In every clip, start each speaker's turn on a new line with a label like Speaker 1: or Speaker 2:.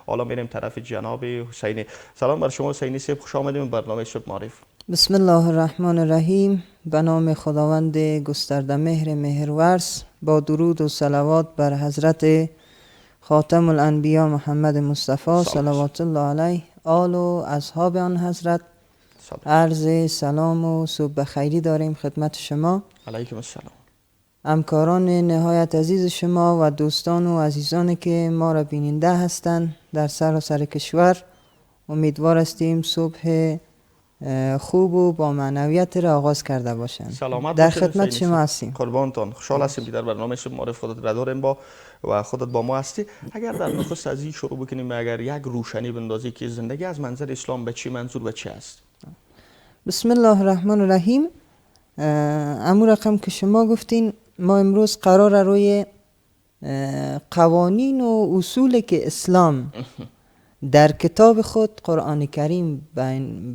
Speaker 1: حالا میریم طرف جناب حسینی. سلام بر شما حسینی صاحب، خوش آمدیم به برنامه صبح معرف.
Speaker 2: بسم الله الرحمن الرحیم. به نام خداوند گسترده مهر مهرورز، با درود و صلوات بر حضرت خاتم الانبیا محمد مصطفی صلوات الله علیه، آل و اصحاب آن حضرت، عرض سلام و صبح بخیری داریم خدمت شما.
Speaker 1: علیکم السلام.
Speaker 2: همکاران نهایت عزیز شما و دوستان و عزیزانی که ما را بیننده هستند در سراسر کشور، امیدوار هستیم صبح خوب و با معنویت را آغاز کرده باشند. در خدمت شما هستیم.
Speaker 1: قربانتان، خوشحال هستیم که در برنامه صبح معرف خودت را داریم و خودت با ما هستی. اگر در نخست از این شروع بکنیم، اگر یک روشنی بندازی که زندگی از منظر اسلام به چی منظور، به چی است؟
Speaker 2: بسم الله الرحمن الرحیم. امو رقم که شما گفتین، ما امروز قرار روی قوانین و اصولی که اسلام در کتاب خود قرآن کریم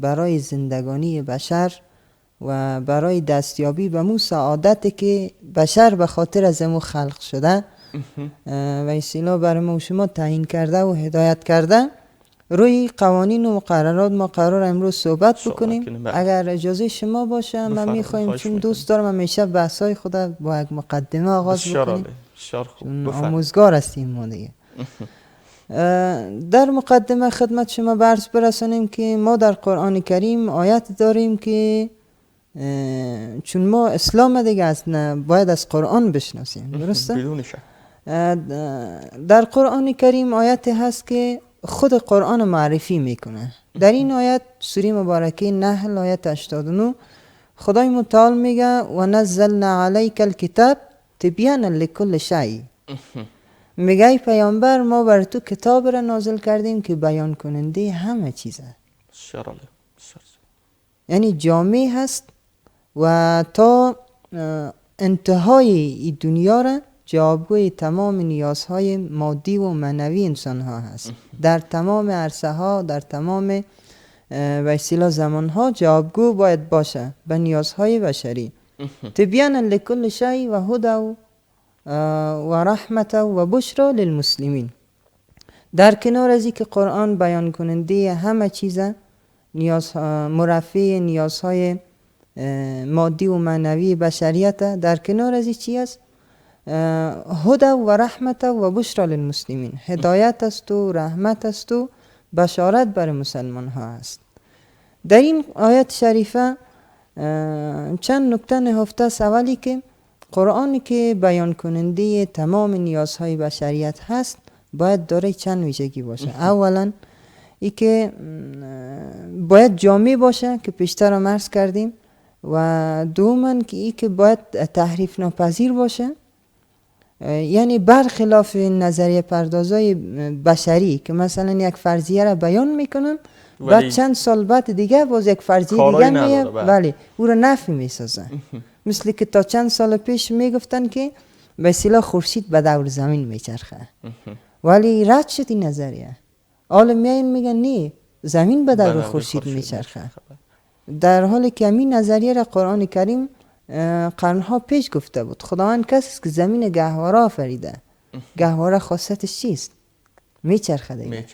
Speaker 2: برای زندگانی بشر و برای دستیابی به مو سعادتی که بشر به خاطر از مو خلق شده و اصطلاح برای ما و شما تعیین کرده و هدایت کرده، روی قوانین و مقررات ما قرار امروز صحبت بکنیم. اگر اجازه شما باشه من میخوایم، چون دوست دارم همیشه بحثای خود با یک مقدمه آغاز بکنیم، چون آموزگار هستیم ما دیگه. در مقدمه خدمت شما برس برسانیم که ما در قرآن کریم آیت داریم که چون ما اسلام دیگه است، نه باید از قرآن بشناسیم، درسته؟
Speaker 1: بدون شک.
Speaker 2: در قرآن کریم آیت هست که خود قرآن معرفی میکنه. در این آیت سوره مبارکه نحل آیت 89 خدای متعال میگه و نزلنا علیک الکتاب تبیانا لکل شیء. میگه ای پیامبر، ما بر تو کتاب را نازل کردیم که بیان کننده همه چیزه. یعنی جامع هست و تا انتهای این دنیا را جوابگوی تمام نیازهای مادی و معنوی انسان ها هست. در تمام عرصه ها، در تمام به اصطلاح زمان ها جوابگو باید باشه به نیازهای بشری. تبیانا لکل شیء و هدی و رحمت و بشرا للمسلمین. در کنار از که قرآن بیان کننده همه چیزه، مرفع نیازهای مادی و معنوی بشریت، در کنار از چی است؟ هدی و رحمت و بشرا للمسلمین. هدایت است و رحمت است و بشارت بر مسلمان ها است. در این آیت شریفه چند نکته نهفته است. اولی که قرآنی که بیان کننده تمام نیازهای بشریت هست باید داره چند ویژگی باشه. اولا ای که باید جامع باشه که پیشتر هم عرض کردیم، و دوما که ای که باید تحریف ناپذیر باشه، یعنی برخلاف نظریه پردازای بشری که مثلا یک فرضیه را بیان میکنن بعد چند سال بعد دیگه باز یک فرضیه دیگه میه، ولی او را نفی میسازن. مثل که تا چند سال پیش میگفتن که به اصطلاح خورشید به دور زمین میچرخه، ولی رد شد این نظریه. حالا میاین میگن نه، زمین به دور خورشید میچرخه، در حالی که همین نظریه را قرآن کریم قرنها پیش گفته بود. خداوند کسی است که زمین گهواره آفریده. گهواره خاصیتش چیست؟ میچرخه دیگه.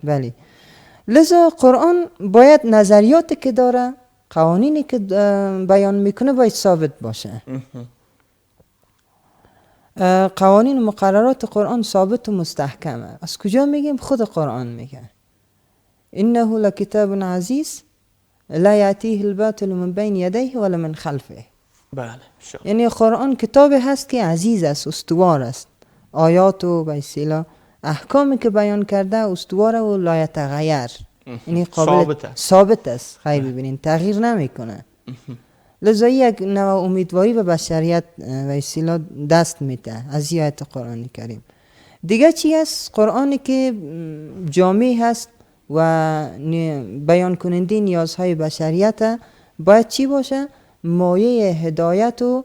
Speaker 2: بله. لذا قرآن باید نظریاتی که داره، قوانینی که بیان میکنه باید ثابت باشه. قوانین و مقررات قرآن ثابت و مستحکمه. از کجا میگیم؟ خود قرآن میگه انه لکتاب عزیز لا یأتیه الباطل من بین یدیه ولا من خلفه.
Speaker 1: بله.
Speaker 2: یعنی قرآن کتابی هست که عزیز است، استوار است. آیات و به اصطلاح احکامی که بیان کرده استوار و لا یتغیر، یعنی قابل ثابت است. خیر ببینین تغییر نمیکنه. لذا یک نوع امیدواری به بشریت و اصطلاح دست میده از آیات قرآن کریم. دیگه چی است؟ قرآنی که جامع هست و بیان کننده نیازهای بشریت باید چی باشه؟ مایه هدایت و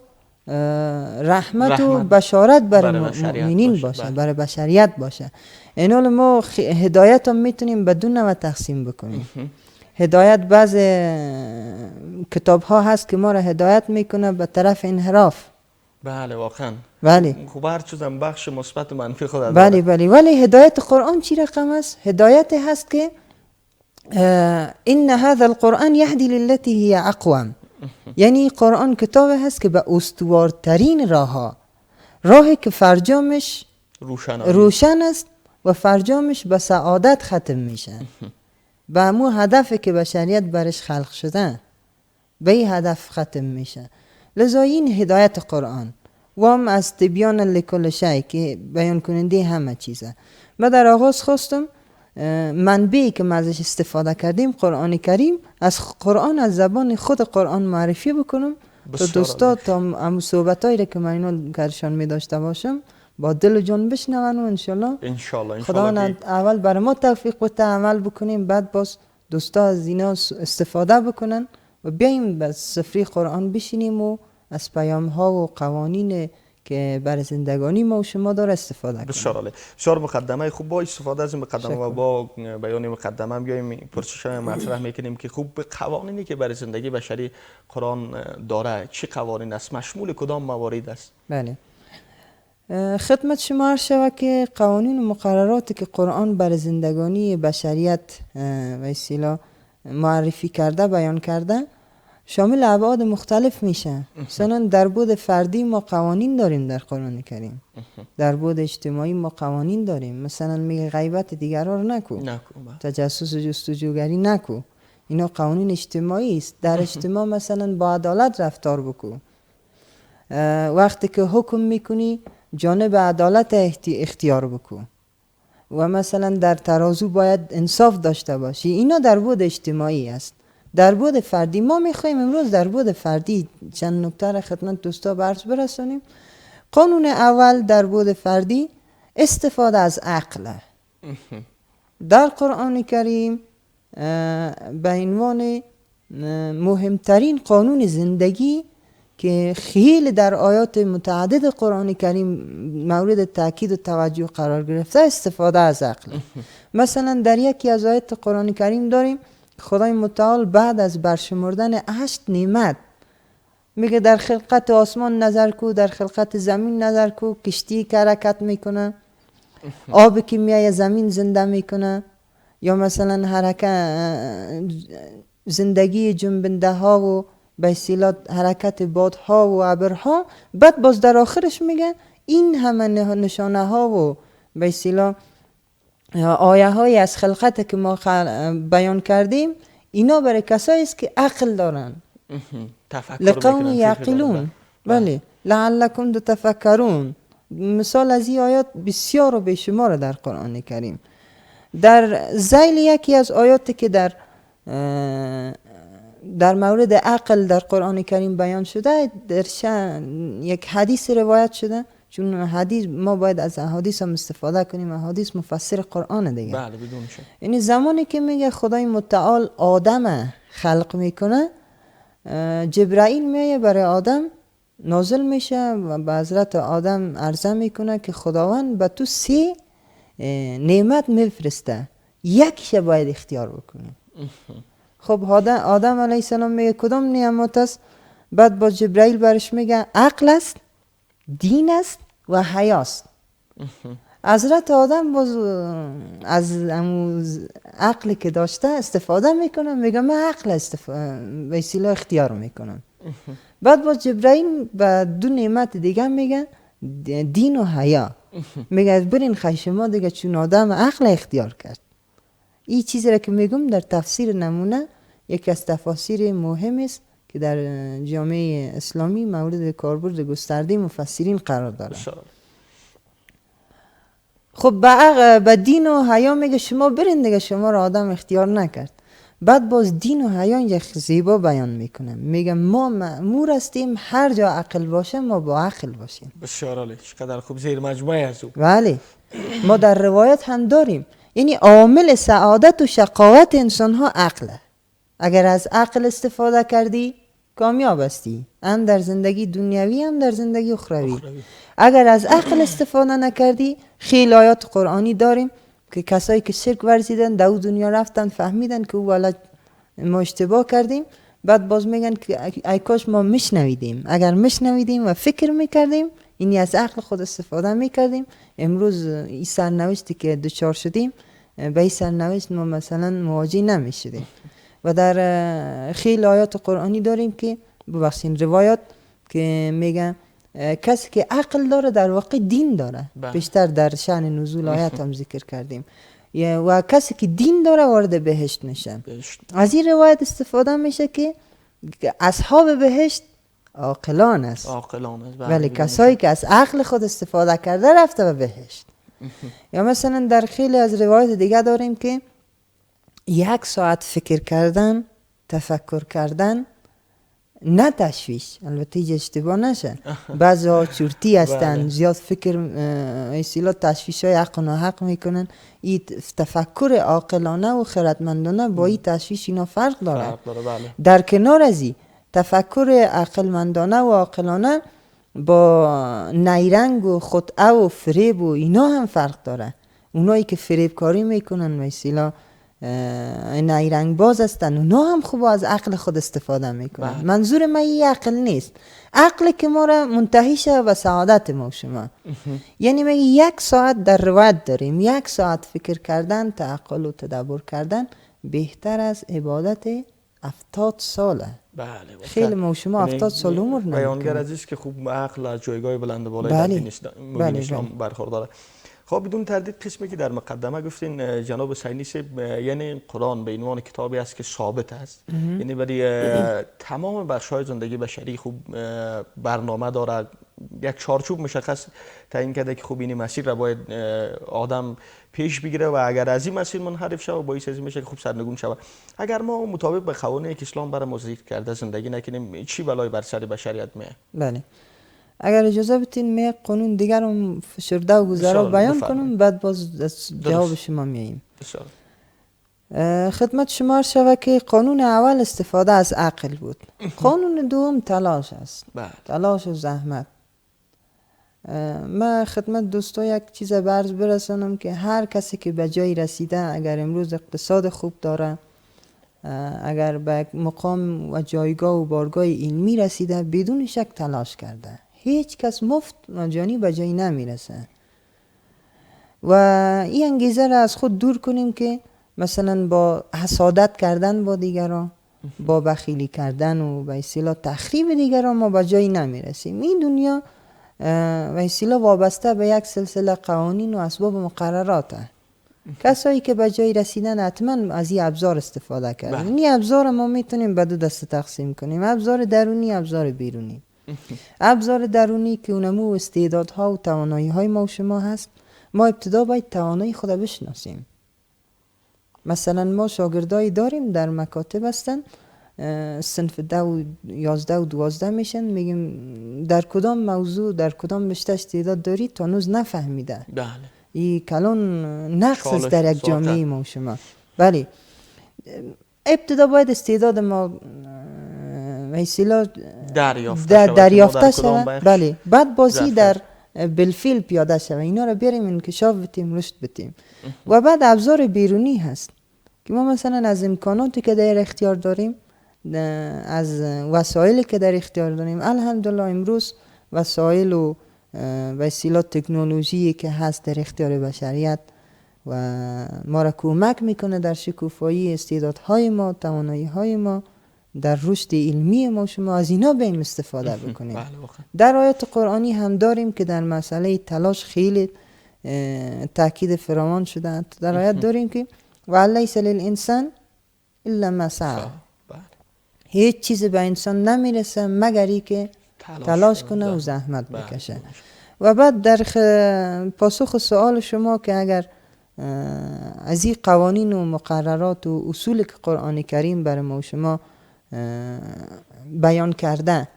Speaker 2: رحمت و بشارت برای مؤمنین باشه، برای بشریت باشه. این حال ما هدایت هم میتونیم بدون نوع تقسیم بکنیم. هدایت بعض کتاب ها هست که ما را هدایت میکنه به طرف انحراف.
Speaker 1: بله واقعا.
Speaker 2: بله
Speaker 1: خب هر چیزم بخش مثبت و منفی خود داره.
Speaker 2: بله بله. ولی هدایت قرآن چی رقم است؟ هدایت هست که این هذا القرآن یهدی للتی هی اقوم. یعنی قرآن کتاب هست که به استوارترین راهی که فرجامش روشن است و فرجامش به سعادت ختم میشه. به همون هدفی که بشریت برش خلق شده به این هدف ختم میشه. لذا این هدایت قرآن و هم از تبیان لکل شی که بیان کننده همه چیزه. من در آغاز خواستم منبعی که ما ازش استفاده کردیم قرآن کریم، از قرآن از زبان خود قرآن معرفی بکنم تا دوستا تا هم صحبتایی که من اینو کارشان می داشته باشم با دل و جان بشنون و انشالله خدا اول برای ما توفیق بده عمل بکنیم، بعد باز دوستا از اینا استفاده بکنن و بیاییم به سفره قرآن بشینیم و از پیام ها و قوانین که برای زندگانی ما و شما داره استفاده کنیم.
Speaker 1: بسیار مقدمه خوب. با استفاده از این مقدمه و با بیان مقدمه هم بیایم پرسش مطرح میکنیم که خوب قوانینی که برای زندگی بشری قرآن داره چه قوانین است، مشمول کدام موارد است؟
Speaker 2: بله، خدمت شما عرض شود که قوانین و مقرراتی که قرآن برای زندگانی بشریت و اصطلاح معرفی کرده بیان کرده شامل ابعاد مختلف میشه. مثلا در بعد فردی ما قوانین داریم در قرآن کریم، در بعد اجتماعی ما قوانین داریم. مثلا میگه غیبت دیگران رو نکو، تجسس و جستجوگری نکو. اینا قوانین اجتماعی است. در اجتماع مثلا با عدالت رفتار بکو. وقتی که حکم میکنی جانب عدالت اختیار بکو و مثلا در ترازو باید انصاف داشته باشی. اینا در بعد اجتماعی است. در بعد فردی ما میخوایم امروز در بعد فردی چند نکته را خدمت دوستا عرض برسانیم. قانون اول در بعد فردی استفاده از عقل. در قرآن کریم به عنوان مهمترین قانون زندگی که خیلی در آیات متعدد قرآن کریم مورد تاکید و توجه قرار گرفته استفاده از عقل. مثلا در یکی از آیات قرآن کریم داریم خدای متعال بعد از برشمردن 8 نعمت میگه در خلقت آسمان نظر کو، در خلقت زمین نظر کو، کشتی که حرکت میکنه، آب که میایه زمین زنده میکنه، یا مثلا زندگی جنبنده ها و به اصطلاح حرکت بادها و ابرها. بعد باز در آخرش میگه این همه نشانه ها و به اصطلاح آیه های از خلقت که ما بیان کردیم اینا برای کسایی است که عقل دارن، لقوم یعقلون. بله، لعلکم تتفکرون. مثال از این آیات بسیار و بیشمار در قرآن کریم. در ذیل یکی از آیاتی که در مورد عقل در قرآن کریم بیان شده در یک حدیث روایت شده، چون حدیث ما باید از احادیث هم استفاده کنیم. احادیث مفسر قرآن دیگه.
Speaker 1: بله بدون شک.
Speaker 2: یعنی زمانی که میگه خدای متعال آدم خلق میکنه، جبرائیل میایه برای آدم نازل میشه و به حضرت آدم عرضه میکنه که خداوند به تو 3 نعمت میفرسته، یکیش باید اختیار بکنی. خب آدم علیه السلام میگه کدام نعمت است؟ بعد با جبرائیل برش میگه عقل است، دین است و حیاست. حضرت آدم باز از عقلی که داشته استفاده میکنه، میگه من عقل به اصطلاح اختیار میکنم. بعد باز جبرائیل به 2 نعمت دیگه میگه دین و حیا. میگه برین خشما دیگه چون آدم عقل اختیار کرد. این چیزی را که میگم در تفسیر نمونه یکی از تفاسیر مهم است که در جامعه اسلامی مورد کاربرد گسترده مفسرین قرار داره. خب به دین و حیا میگه شما برین دیگه، شما را آدم اختیار نکرد. بعد باز دین و حیا یک زیبا بیان میکنه، میگه ما مأمور هستیم هر جا عقل باشه ما با عقل باشیم.
Speaker 1: بسیار عالی، چقدر خوب زیر مجموعه از او.
Speaker 2: بله، ما در روایت هم داریم یعنی عامل سعادت و شقاوت انسان ها عقله. اگر از عقل استفاده کردی کامیاب هستی، هم در زندگی دنیوی هم در زندگی اخروی. اگر از عقل استفاده نکردی، خیلی آیات قرآنی داریم که کسایی که شرک ورزیدن در دنیا رفتن فهمیدن که والا ما اشتباه کردیم، بعد باز میگن که ای کاش ما مشنویدیم. اگر مشنویدیم و فکر میکردیم اینی از عقل خود استفاده میکردیم. امروز این سرنوشتی که دچار شدیم به این سرنوشت ما مثلا مواجه نمیشدیم. و در خیلی آیات قرآنی داریم که ببخشید روایات که میگن کسی که عقل داره در واقع دین داره. بیشتر در شأن نزول آیات هم ذکر کردیم. و کسی که دین داره وارد بهشت میشه. از این روایت استفاده میشه که اصحاب بهشت عاقلان است. ولی کسایی که از عقل خود استفاده کرده رفته به بهشت. یا مثلا در خیلی از روایت دیگه داریم که 1 ساعت فکر کردن، تفکر کردن، نه تشویش، البته یه اشتباه نشه. بعضی ها چورتی هستن، زیاد فکر ایسیلا تشویش های حق و ناحق میکنن. این تفکر عاقلانه و خردمندانه با این تشویش اینا فرق داره. در کنار از این تفکر عقلمندانه و عاقلانه با نیرنگ و خدعه و فریب و اینا هم فرق داره. اونایی که فریب کاری میکنن مثلا نیرنگ باز هستن، اونا هم خوب از عقل خود استفاده میکنن. منظور من این عقل نیست، عقل که ما را منتهی شه و سعادت ما و شما. یعنی میگه 1 ساعت در روایت داریم 1 ساعت فکر کردن، تعقل و تدبر کردن بهتر از عبادت 70 ساله. خیلی ما و شما 70 سال عمر نمیکنیم.
Speaker 1: بیانگر عزیز که خوب عقل از جایگاه بلند بالای در دین اسلام برخورداره. خب بدون تردید قسمی که در مقدمه گفتین جناب حسینی صاحب، یعنی قرآن به عنوان کتابی است که ثابت است. یعنی برای تمام بخش‌های زندگی بشری خوب برنامه داره، یک چارچوب مشخص تعیین کرده که خوب این مسیر را باید آدم پیش بگیره و اگر از این مسیر منحرف شود باعث از میشه که خوب سرنگون شود. اگر ما مطابق به قوانینی که اسلام برای ما ذکر کرده زندگی نکنیم چی بلای بر سر بشریت میاد؟
Speaker 2: بله، اگر اجازه بدین می قانون دیگر رو فشرده و گذرا بیان کنم، بعد باز جواب شما میاییم. خدمت شما شود که قانون اول استفاده از عقل بود. قانون دوم تلاش است. تلاش و زحمت. من خدمت دوستا یک چیز برز برسانم که هر کسی که به جای رسیده، اگر امروز اقتصاد خوب داره، اگر به مقام و جایگاه و بارگاه علمی رسیده، بدون شک تلاش کرده. هیچ کس مفت مجانی به جایی نمیرسه. و این انگیزه را از خود دور کنیم که مثلا با حسادت کردن با دیگران، با بخیلی کردن و به اصطلاح تخریب دیگران ما به جایی نمیرسیم. این دنیا به اصطلاح وابسته به یک سلسله قوانین و اسباب مقرراته. کسایی که به جای رسیدن حتما از این ابزار استفاده کردن. این ابزار ما میتونیم به 2 دسته تقسیم کنیم: ابزار درونی، ابزار بیرونی. ابزار درونی که اونمو استعدادها و توانایی‌های ما و شما هست. ما ابتدا باید توانایی خود بشناسیم. مثلا ما شاگردایی داریم در مکاتب هستن، صنف 10 و 11 و 12 میشن، میگیم در کدام موضوع در کدام رشته استعداد داری تا هنوز نفهمیده. این کلان نقص است در یک جامعه ما و شما. بله، ابتدا باید استعداد ما مثلا دریافته شود. بله، بعد بازی در بالفعل پیاده شود. اینا رو بریم انکشاف بدیم، رشد بدیم. و بعد ابزار بیرونی هست که ما مثلا از امکاناتی که در اختیار داریم، از وسایلی که در اختیار داریم، الحمدلله امروز وسایل و وسیلات تکنولوژی که هست در اختیار بشریت و ما را کمک میکنه در شکوفایی استعدادهای ما، توانایی‌های ما، در رشد علمی ما. شما از اینا بیم استفاده بکنیم. در آیات قرآنی هم داریم که در مسئله تلاش خیلی تاکید فراوان شده. در آیات داریم که وَلَيْسَ لِلْإِنسَانِ إِلَّا مَا سَعَى. هیچ چیز به انسان نمیرسه مگری که تلاش کنه و زحمت بکشه. و بعد در پاسخ سوال شما که اگر از این قوانین و مقررات و اصول که قرآن کریم برای ما و شما بیان کرده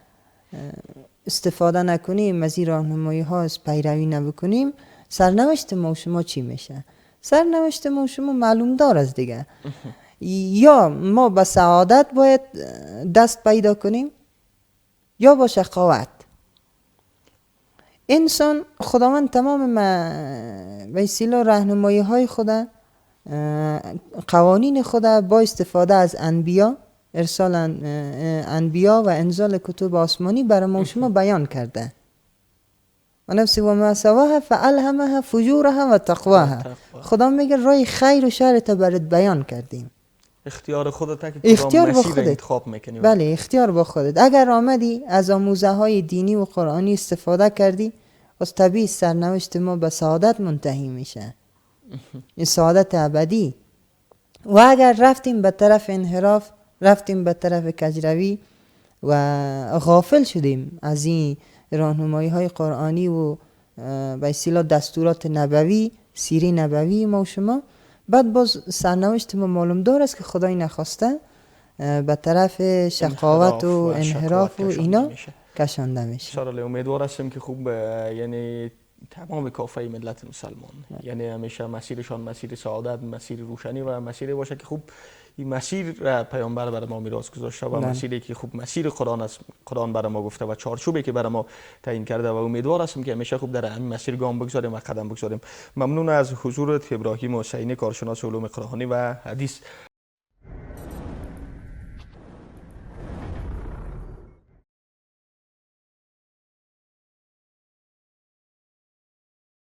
Speaker 2: استفاده نکنیم، از این راهنمایی ها پیروی نبکنیم، سرنوشت ما و شما چی میشه؟ سرنوشت ما و شما معلوم دار است دیگه. یا ما به سعادت باید دست پیدا کنیم یا با شقاوت. انسان خداوند تمام به اصطلاح راهنمایی های خدا، قوانین خدا با استفاده از انبیا، ارسال انبیا و انزال کتب آسمانی برای ما شما بیان کرده. و نفس و ما سواها فالهمها فجورها و تقواها. خدا میگه راه خیر و شر تا برات بیان کردیم.
Speaker 1: اختیار خودت که
Speaker 2: اختیار
Speaker 1: کدام
Speaker 2: با
Speaker 1: مسیر
Speaker 2: خودت.
Speaker 1: انتخاب میکنی.
Speaker 2: بله اختیار با خودت. اگر آمدی از آموزه های دینی و قرآنی استفاده کردی، از طبیعی سرنوشت ما به سعادت منتهی میشه، این سعادت ابدی. و اگر رفتیم به طرف انحراف، رفتیم به طرف کجروی و غافل شدیم از این راهنمایی های قرآنی و به اصطلاح دستورات نبوی، سیره نبوی ما و شما، بعد باز سرنوشت ما معلوم دار است که خدای نخواسته به طرف شقاوت و انحراف و اینا کشانده میشه.
Speaker 1: انشاءالله امیدوار هستیم که خوب یعنی تمام کافه ملت مسلمان یعنی همیشه مسیرشان مسیر سعادت، مسیر روشنی و مسیری باشه که خوب این مسیر را پیامبر برای ما میراث گذاشته و مسیری که خوب مسیر قرآن است، قرآن برای ما گفته و چارچوبی که برای ما تعیین کرده و امیدوار هستم که همیشه خوب در همین مسیر گام بگذاریم و قدم بگذاریم. ممنون از حضورت ابراهیم حسینی، کارشناس علوم قرآنی و حدیث.